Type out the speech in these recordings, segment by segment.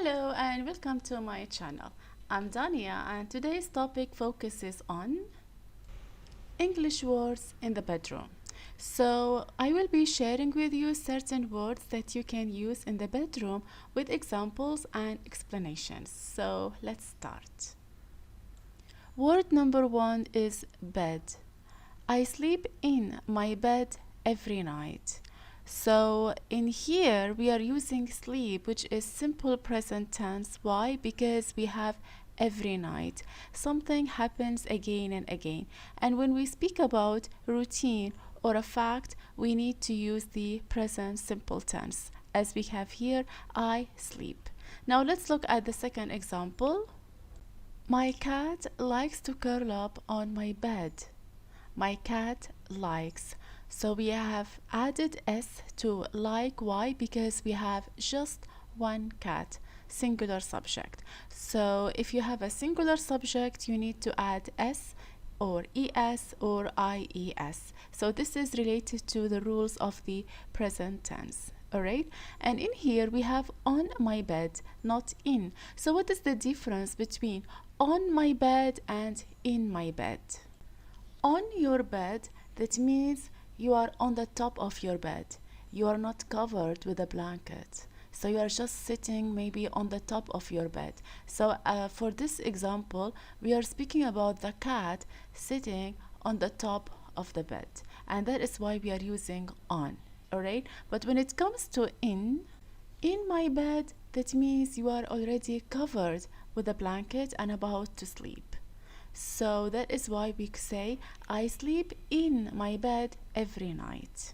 Hello and welcome to my channel. I'm Dania and today's topic focuses on English words in the bedroom. So I will be sharing with you certain words that you can use in the bedroom with examples and explanations. So let's start. Word number one is bed. I sleep in my bed every night. So in here we are using sleep, which is simple present tense. Why? Because we have every night. Something happens again and again. And when we speak about routine or a fact, we need to use the present simple tense. As we have here, I sleep. Now let's look at the second example. My cat likes to curl up on my bed. My cat likes. So we have added s to like. Why? Because we have just one cat, singular subject. So if you have a singular subject, you need to add s or es or ies. So this is related to the rules of the present tense. Alright, and in here we have on my bed, not in. So what is the difference between on my bed and in my bed? On your bed, that means you are on the top of your bed. You are not covered with a blanket. So you are just sitting maybe on the top of your bed. So for this example, we are speaking about the cat sitting on the top of the bed. And that is why we are using on. Alright? But when it comes to in my bed, that means you are already covered with a blanket and about to sleep. So that is why we say I sleep in my bed every night.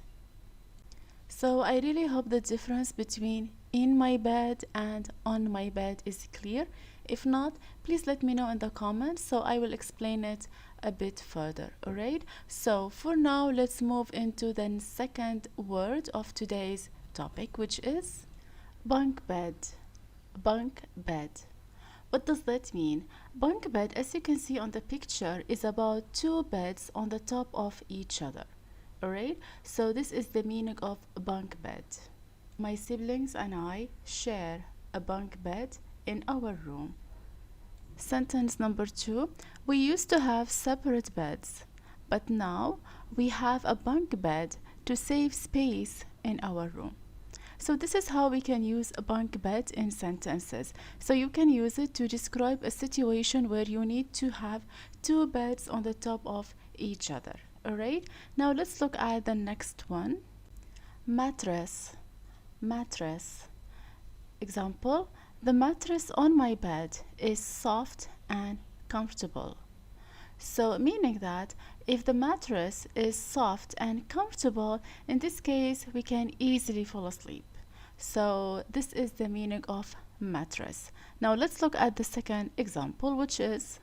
So I really hope the difference between in my bed and on my bed is clear. If not, please let me know in the comments so I will explain it a bit further. Alright, so for now let's move into the second word of today's topic, which is bunk bed. Bunk bed. What does that mean? Bunk bed, as you can see on the picture, is about two beds on the top of each other. Alright, so this is the meaning of bunk bed. My siblings and I share a bunk bed in our room. Sentence number two, we used to have separate beds, but now we have a bunk bed to save space in our room. So this is how we can use a bunk bed in sentences. So you can use it to describe a situation where you need to have two beds on the top of each other. Alright, now let's look at the next one. Mattress. Mattress. Example, the mattress on my bed is soft and comfortable. So meaning that if the mattress is soft and comfortable, in this case we can easily fall asleep. So this is the meaning of mattress. Now let's look at the second example, which is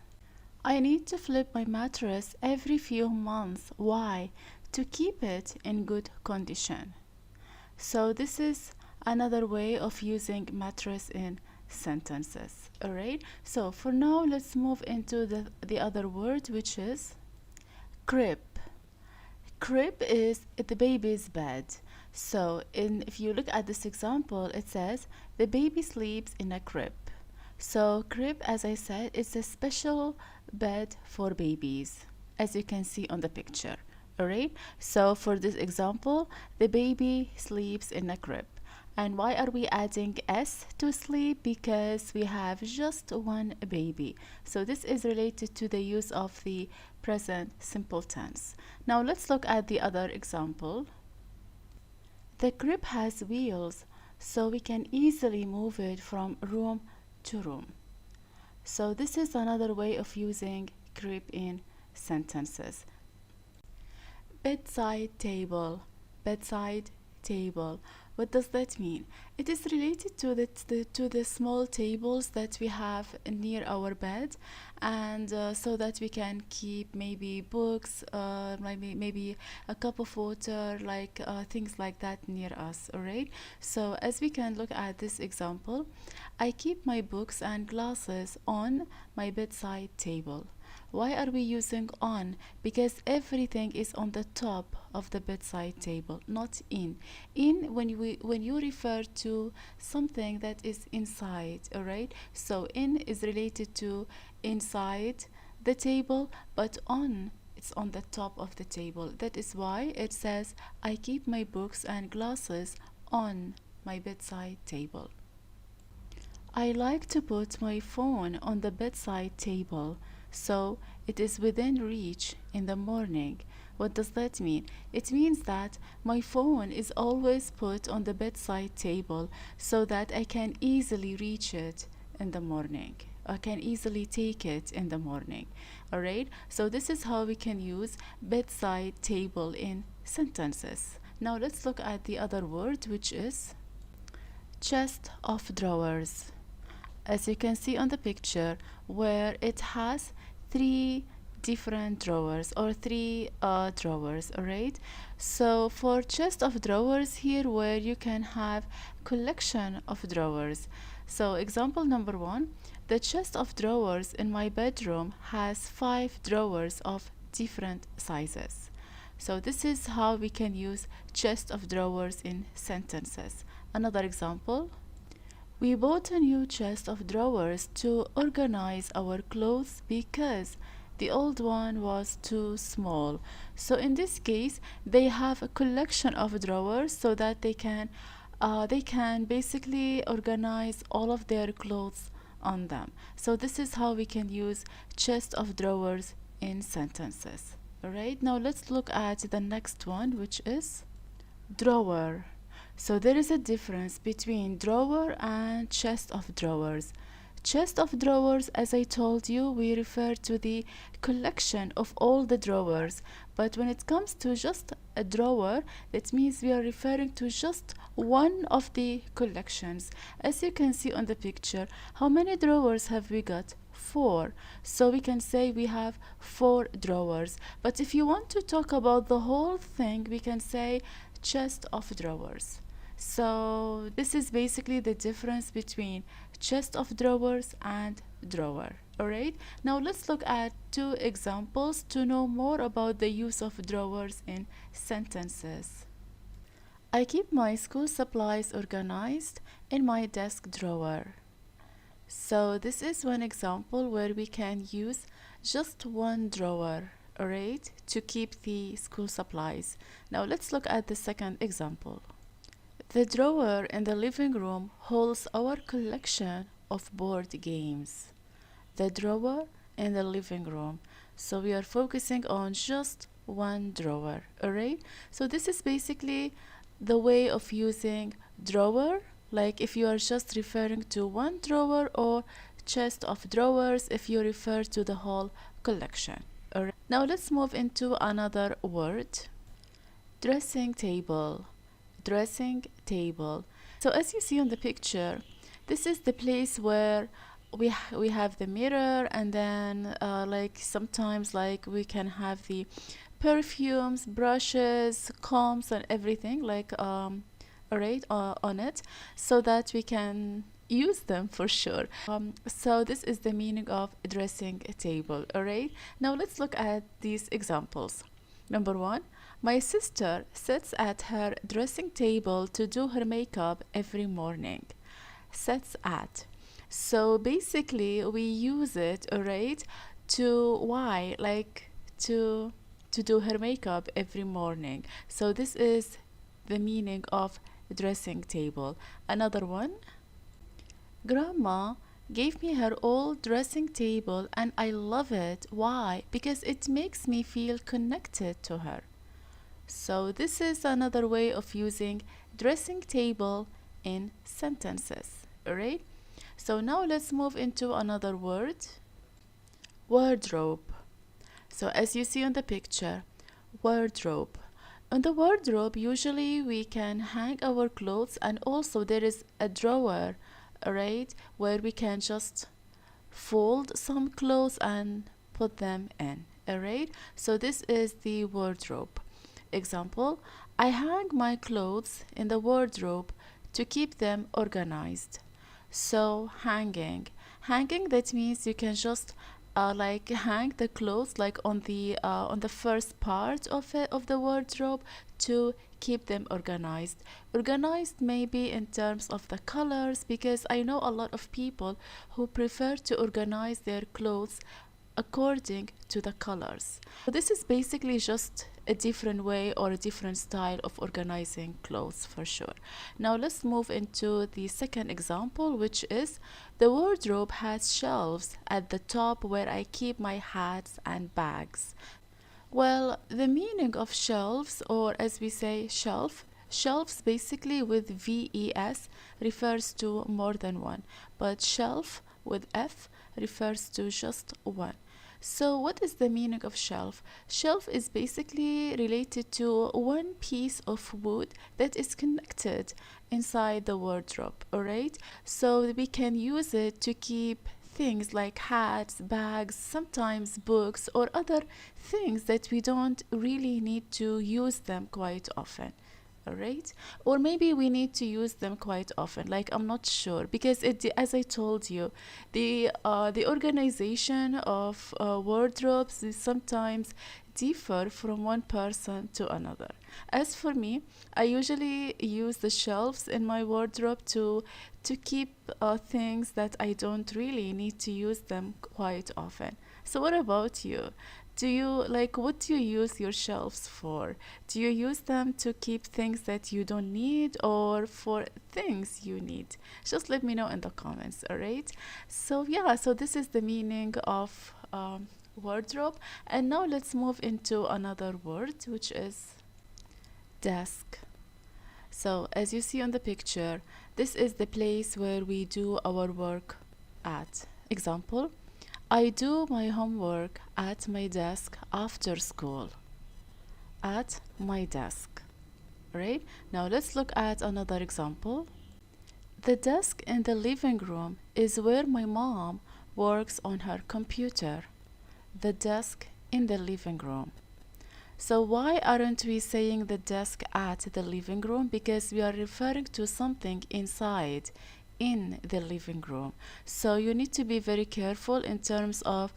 I need to flip my mattress every few months. Why? To keep it in good condition. So this is another way of using mattress in sentences. Alright, so for now let's move into the other word, which is crib. Crib is the baby's bed. So if you look at this example, it says the baby sleeps in a crib. So crib, as I said, is a special bed for babies, as you can see on the picture. Alright, so for this example, the baby sleeps in a crib. And why are we adding s to sleep? Because we have just one baby. So this is related to the use of the present simple tense. Now let's look at the other example. The crib has wheels, so we can easily move it from room to room. So this is another way of using crib in sentences. Bedside table. Bedside table. What does that mean? It is related to the small tables that we have near our bed, and so that we can keep maybe books, maybe a cup of water, like things like that near us. Alright, so as we can look at this example, I keep my books and glasses on my bedside table. Why are we using on? Because everything is on the top of the bedside table, not in. In when you refer to something that is inside, all right? So in is related to inside the table, but on it's on the top of the table. That is why it says I keep my books and glasses on my bedside table. I like to put my phone on the bedside table so it is within reach in the morning. What does that mean? It means that my phone is always put on the bedside table so that I can easily reach it in the morning. I can easily take it in the morning. Alright? So this is how we can use bedside table in sentences. Now let's look at the other word, which is chest of drawers. As you can see on the picture, where it has three different drawers or three drawers, all right? So for chest of drawers here, where you can have collection of drawers. So example number one, the chest of drawers in my bedroom has 5 drawers of different sizes. So this is how we can use chest of drawers in sentences. Another example, we bought a new chest of drawers to organize our clothes because the old one was too small. So in this case, they have a collection of drawers so that they can basically organize all of their clothes on them. So this is how we can use chest of drawers in sentences. Alright, now let's look at the next one, which is drawer. So there is a difference between drawer and chest of drawers. Chest of drawers, as I told you, we refer to the collection of all the drawers. But when it comes to just a drawer, that means we are referring to just one of the collections. As you can see on the picture, how many drawers have we got? 4. So we can say we have 4 drawers. But if you want to talk about the whole thing, we can say chest of drawers. So this is basically the difference between chest of drawers and drawer. Alright, now let's look at 2 examples to know more about the use of drawers in sentences. I keep my school supplies organized in my desk drawer. So this is one example where we can use just one drawer, alright, to keep the school supplies. Now let's look at the second example. The drawer in the living room holds our collection of board games. The drawer in the living room. So we are focusing on just one drawer, alright? So this is basically the way of using drawer, like if you are just referring to one drawer, or chest of drawers if you refer to the whole collection. Alright. Now let's move into another word. Dressing table. Dressing table. So as you see on the picture, this is the place where we have the mirror, and then like sometimes like we can have the perfumes, brushes, combs, and everything like alright on it, so that we can use them for sure. So this is the meaning of dressing table. Alright, now let's look at these examples. Number one, my sister sits at her dressing table to do her makeup every morning. Sits at. So basically we use it, alright, to why? Like to do her makeup every morning. So this is the meaning of dressing table. Another one, Grandma gave me her old dressing table and I love it. Why? Because it makes me feel connected to her. So this is another way of using dressing table in sentences. Alright? So now let's move into another word. Wardrobe. So as you see on the picture, wardrobe. On the wardrobe, usually we can hang our clothes, and also there is a drawer, alright, where we can just fold some clothes and put them in. Alright, so this is the wardrobe. Example, I hang my clothes in the wardrobe to keep them organized. So hanging, that means you can just like hang the clothes like on the first part of it, of the wardrobe, to keep them organized. Organized maybe in terms of the colors, because I know a lot of people who prefer to organize their clothes according to the colors. So this is basically just a different way or a different style of organizing clothes for sure. Now let's move into the second example, which is the wardrobe has shelves at the top where I keep my hats and bags. Well, the meaning of shelves, or as we say, shelves basically with VES refers to more than one, but shelf with F refers to just one. So, what is the meaning of shelf? Shelf is basically related to one piece of wood that is connected inside the wardrobe, alright? So, we can use it to keep things like hats, bags, sometimes books, or other things that we don't really need to use them quite often. All right, or maybe we need to use them quite often, like I'm not sure, because it, as I told you, the organization of wardrobes is sometimes differ from one person to another. As for me, I usually use the shelves in my wardrobe to keep things that I don't really need to use them quite often. So what about you? Do you like, what do you use your shelves for? Do you use them to keep things that you don't need, or for things you need? Just let me know in the comments, all right? So yeah, so this is the meaning of wardrobe. And now let's move into another word, which is desk. So as you see on the picture, this is the place where we do our work at. Example, I do my homework at my desk after school. At my desk. Right? Now let's look at another example. The desk in the living room is where my mom works on her computer. The desk in the living room. So why aren't we saying the desk at the living room? Because we are referring to something inside, in the living room. So you need to be very careful in terms of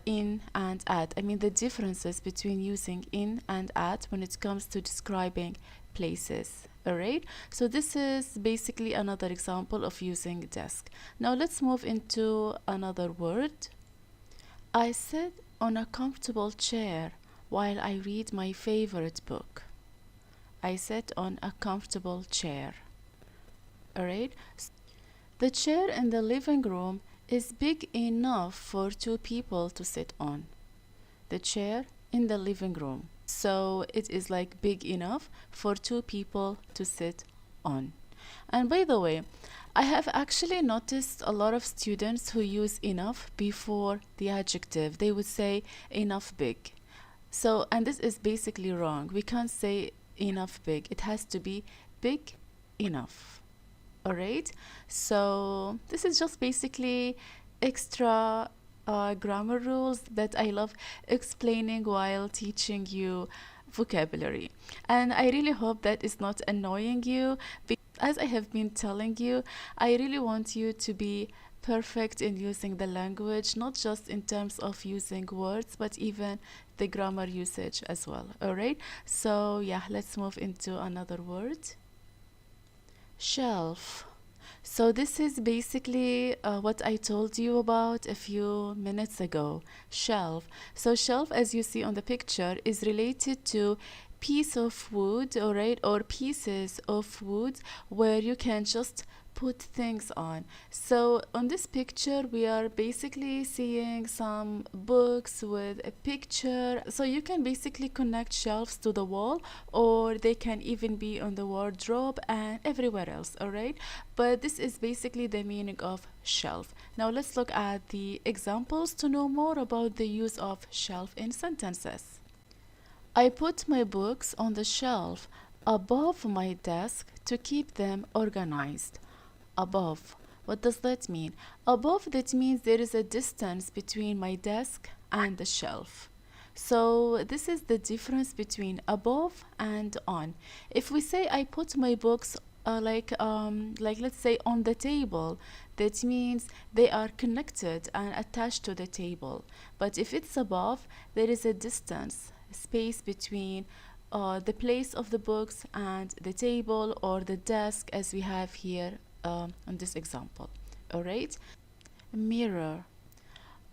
in and at. I mean the differences between using in and at when it comes to describing places. Alright, so this is basically another example of using desk. Now let's move into another word. I sit on a comfortable chair while I read my favorite book. I sit on a comfortable chair. Alright, the chair in the living room is big enough for two people to sit on. The chair in the living room. So it is like big enough for two people to sit on. And by the way, I have actually noticed a lot of students who use enough before the adjective. They would say enough big. So, and this is basically wrong. We can't say enough big. It has to be big enough. Alright? So, this is just basically extra grammar rules that I love explaining while teaching you vocabulary. And I really hope that is not annoying you. As I have been telling you, I really want you to be perfect in using the language, not just in terms of using words, but even the grammar usage as well. Alright, so yeah, let's move into another word. Shelf. So this is basically what I told you about a few minutes ago. Shelf. So shelf, as you see on the picture, is related to piece of wood, alright, or pieces of wood where you can just put things on. So on this picture we are basically seeing some books with a picture. So you can basically connect shelves to the wall, or they can even be on the wardrobe and everywhere else, alright? But this is basically the meaning of shelf. Now let's look at the examples to know more about the use of shelf in sentences. I put my books on the shelf above my desk to keep them organized. Above. What does that mean? Above, that means there is a distance between my desk and the shelf. So this is the difference between above and on. If we say I put my books like let's say on the table, that means they are connected and attached to the table. But if it's above, there is a distance, space between the place of the books and the table or the desk, as we have here in this example. All right. Mirror.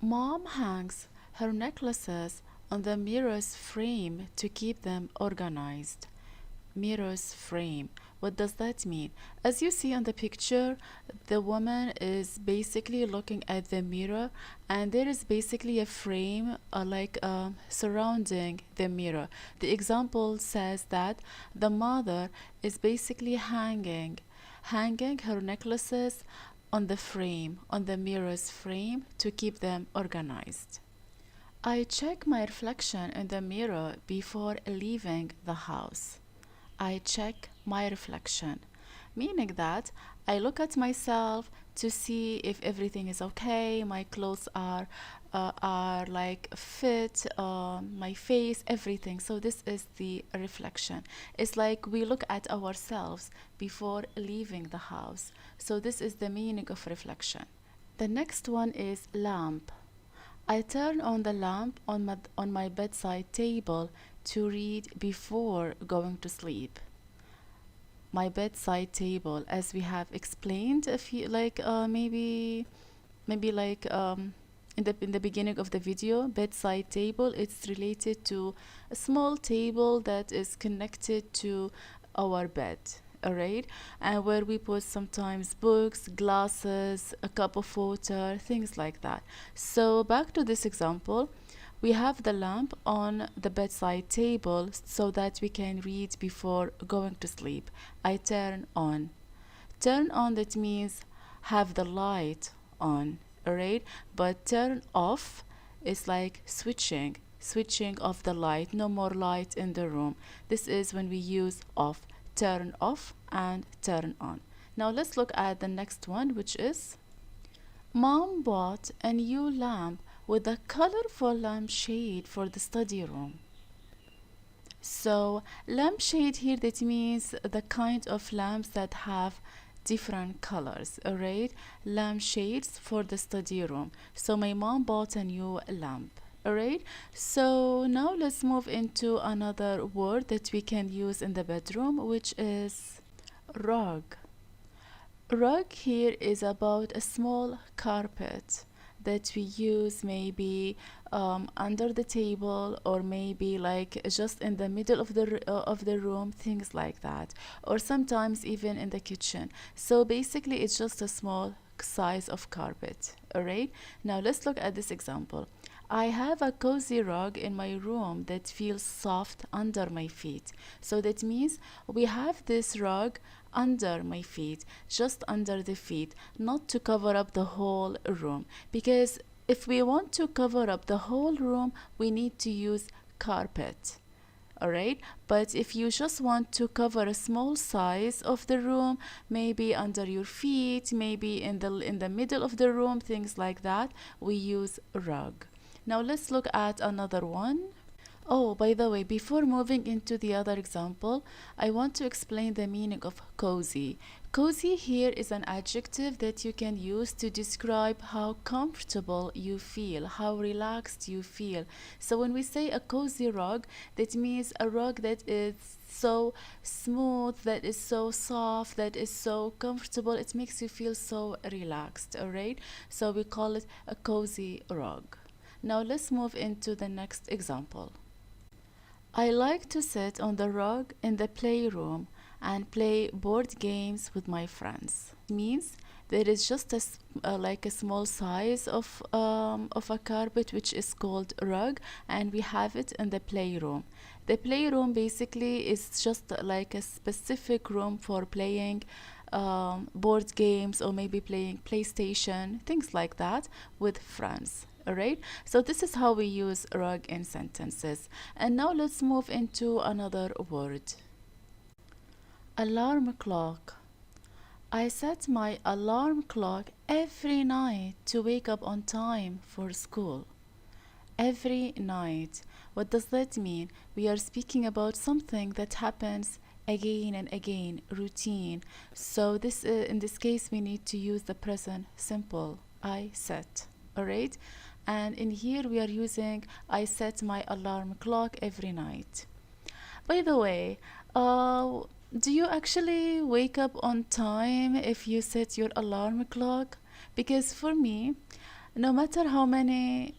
Mom hangs her necklaces on the mirror's frame to keep them organized. Mirror's frame. What does that mean? As you see on the picture, the woman is basically looking at the mirror, and there is basically a frame surrounding the mirror. The example says that the mother is basically hanging her necklaces on the frame, on the mirror's frame, to keep them organized. I check my reflection in the mirror before leaving the house. I check my reflection, meaning that I look at myself to see if everything is okay, my clothes are like fit, my face, everything. So this is the reflection. It's like we look at ourselves before leaving the house. So this is the meaning of reflection. The next one is lamp. I turn on the lamp on my bedside table to read before going to sleep. My bedside table, as we have explained a few, maybe like in the beginning of the video, bedside table, it's related to a small table that is connected to our bed. All right, and where we put sometimes books, glasses, a cup of water, things like that. So back to this example, we have the lamp on the bedside table so that we can read before going to sleep. I turn on. Turn on, that means have the light on, alright? But turn off is like switching off the light, no more light in the room. This is when we use off, turn off and turn on. Now let's look at the next one, which is Mom bought a new lamp with a colorful lampshade for the study room. So lampshade here, that means the kind of lamps that have different colors, alright? Lampshades for the study room. So my mom bought a new lamp. Alright, so now let's move into another word that we can use in the bedroom, which is rug. Rug here is about a small carpet that we use maybe under the table, or maybe like just in the middle of the room, things like that, or sometimes even in the kitchen. So basically it's just a small size of carpet. All right, now let's look at this example. I have a cozy rug in my room that feels soft under my feet. So that means we have this rug under my feet, just under the feet, not to cover up the whole room. Because if we want to cover up the whole room, we need to use carpet. Alright, but if you just want to cover a small size of the room, maybe under your feet, maybe in the middle of the room, things like that, we use rug. Now let's look at another one. Oh, by the way, before moving into the other example, I want to explain the meaning of cozy. Cozy here is an adjective that you can use to describe how comfortable you feel, how relaxed you feel. So when we say a cozy rug, that means a rug that is so smooth, that is so soft, that is so comfortable. It makes you feel so relaxed, all right? So we call it a cozy rug. Now let's move into the next example. I like to sit on the rug in the playroom and play board games with my friends. It means there is just like a small size of a carpet, which is called rug, and we have it in the playroom. The playroom basically is just like a specific room for playing board games, or maybe playing PlayStation, things like that, with friends. Alright, so this is how we use rug in sentences. And now let's move into another word. Alarm clock. I set my alarm clock every night to wake up on time for school. Every night. What does that mean? We are speaking about something that happens again and again, routine. So this in this case we need to use the present simple. I set. All right, and in here we are using I set my alarm clock every night. By the way, do you actually wake up on time if you set your alarm clock? Because for me, no matter how many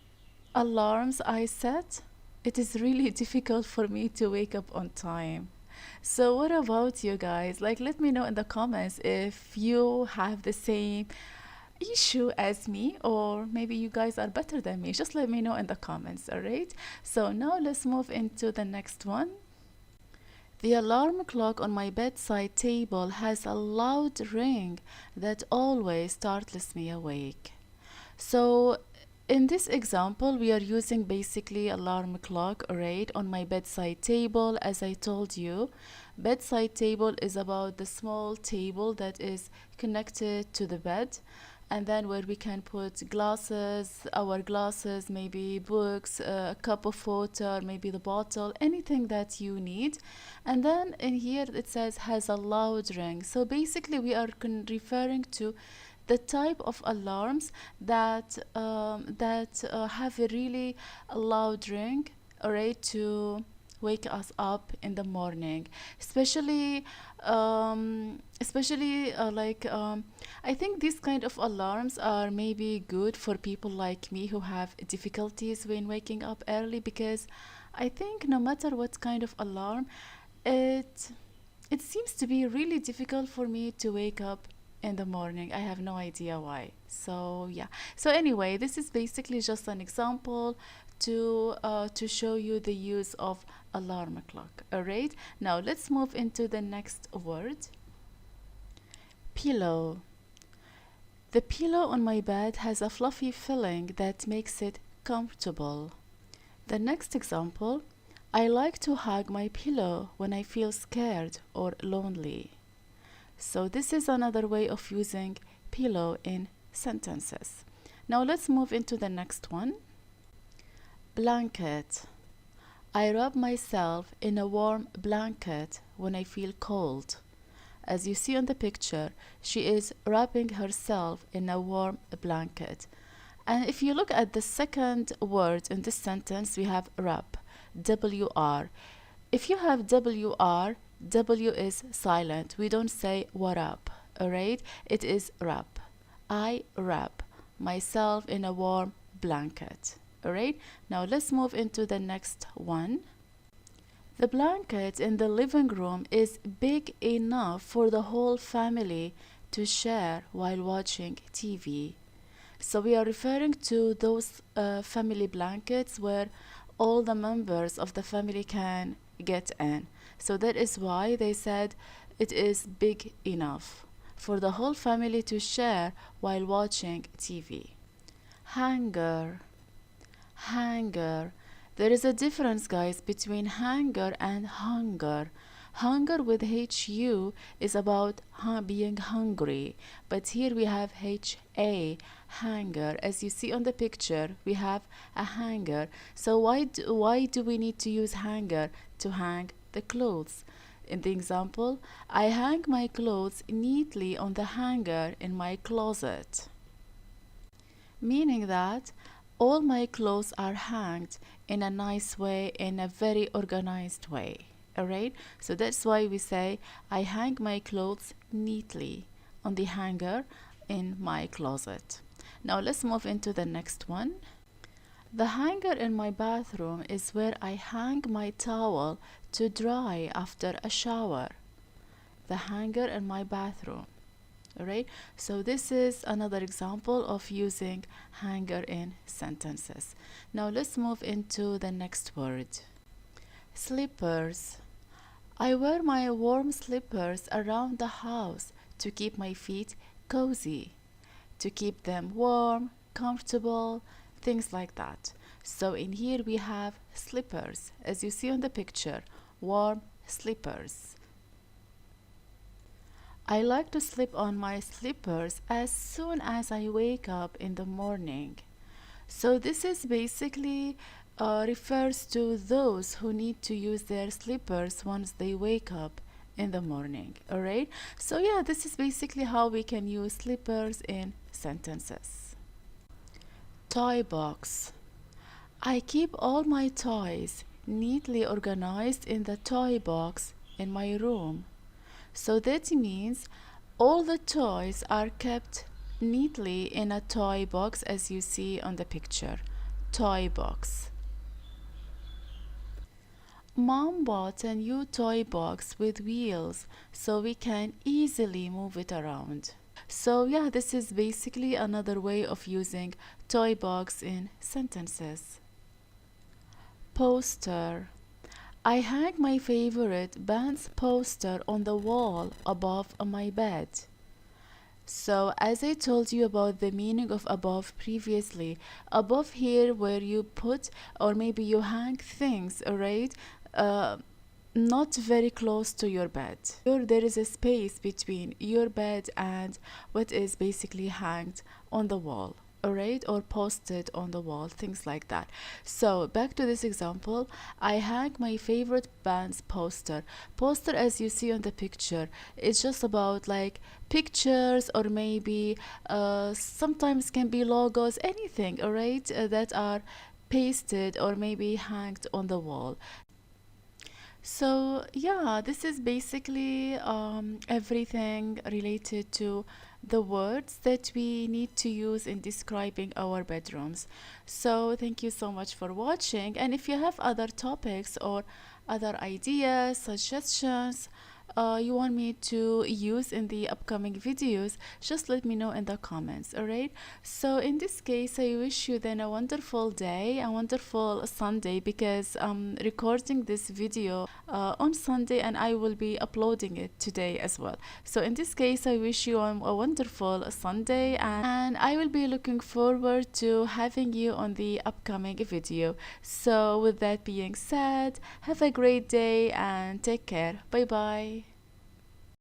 alarms I set, it is really difficult for me to wake up on time. So, what about you guys? Like, let me know in the comments if you have the same issue as me, or maybe you guys are better than me. Just let me know in the comments, alright? So, now let's move into the next one. The alarm clock on my bedside table has a loud ring that always startles me awake. So in this example, we are using basically alarm clock, alright, on my bedside table. As I told you, bedside table is about the small table that is connected to the bed, and then where we can put glasses, our glasses, maybe books, a cup of water, maybe the bottle, anything that you need. And then in here it says has a loud ring. So basically we are referring to the type of alarms that have a really loud ring, alright, to wake us up in the morning, especially I think these kind of alarms are maybe good for people like me who have difficulties when waking up early, because I think no matter what kind of alarm, it it seems to be really difficult for me to wake up in the morning. I have no idea why. So yeah. So anyway, this is basically just an example to show you the use of alarm clock. All right. Now let's move into the next word. Pillow. The pillow on my bed has a fluffy filling that makes it comfortable. The next example. I like to hug my pillow when I feel scared or lonely. So this is another way of using pillow in sentences. Now let's move into the next one. Blanket. I rub myself in a warm blanket when I feel cold. As you see on the picture, she is wrapping herself in a warm blanket. And if you look at the second word in this sentence, we have wrap, W-R. If you have W-R, W is silent. We don't say what up, alright? It is wrap. I wrap myself in a warm blanket, alright? Now let's move into the next one. The blanket in the living room is big enough for the whole family to share while watching TV. So we are referring to those family blankets where all the members of the family can get in. So that is why they said it is big enough for the whole family to share while watching TV. Hanger. Hanger. There is a difference, guys, between hanger and hunger. Hunger with HU is about being hungry, but here we have HA, hanger. As you see on the picture, we have a hanger. So why do we need to use hanger? To hang the clothes. In the example, I hang my clothes neatly on the hanger in my closet. Meaning that all my clothes are hanged in a nice way, in a very organized way. Alright, so that's why we say I hang my clothes neatly on the hanger in my closet. Now let's move into the next one. The hanger in my bathroom is where I hang my towel to dry after a shower. The hanger in my bathroom. Alright, so this is another example of using hanger in sentences. Now let's move into the next word. Slippers. I wear my warm slippers around the house to keep my feet cozy, to keep them warm, comfortable, things like that. So in here we have slippers, as you see on the picture, warm slippers. I like to slip on my slippers as soon as I wake up in the morning. So this is basically refers to those who need to use their slippers once they wake up in the morning. All right, so yeah, this is basically how we can use slippers in sentences. Toy box. I keep all my toys neatly organized in the toy box in my room. So that means all the toys are kept neatly in a toy box, as you see on the picture. Toy box. Mom bought a new toy box with wheels so we can easily move it around. So yeah, this is basically another way of using toy box in sentences. Poster. I hang my favorite band's poster on the wall above my bed. So, as I told you about the meaning of above previously, above here where you put or maybe you hang things, alright, uh, not very close to your bed. There is a space between your bed and what is basically hanged on the wall. Alright, or posted on the wall, things like that. So back to this example, I hang my favorite band's poster. Poster, as you see on the picture, it's just about like pictures or maybe sometimes can be logos, anything, alright, that are pasted or maybe hanged on the wall. So yeah, this is basically everything related to the words that we need to use in describing our bedrooms. So thank you so much for watching, and if you have other topics or other ideas, suggestions, you want me to use in the upcoming videos, just let me know in the comments. All right, so in this case I wish you then a wonderful day, a wonderful Sunday, because I'm recording this video on Sunday and I will be uploading it today as well. So in this case I wish you a wonderful Sunday, and I will be looking forward to having you on the upcoming video. So with that being said, have a great day and take care. Bye bye.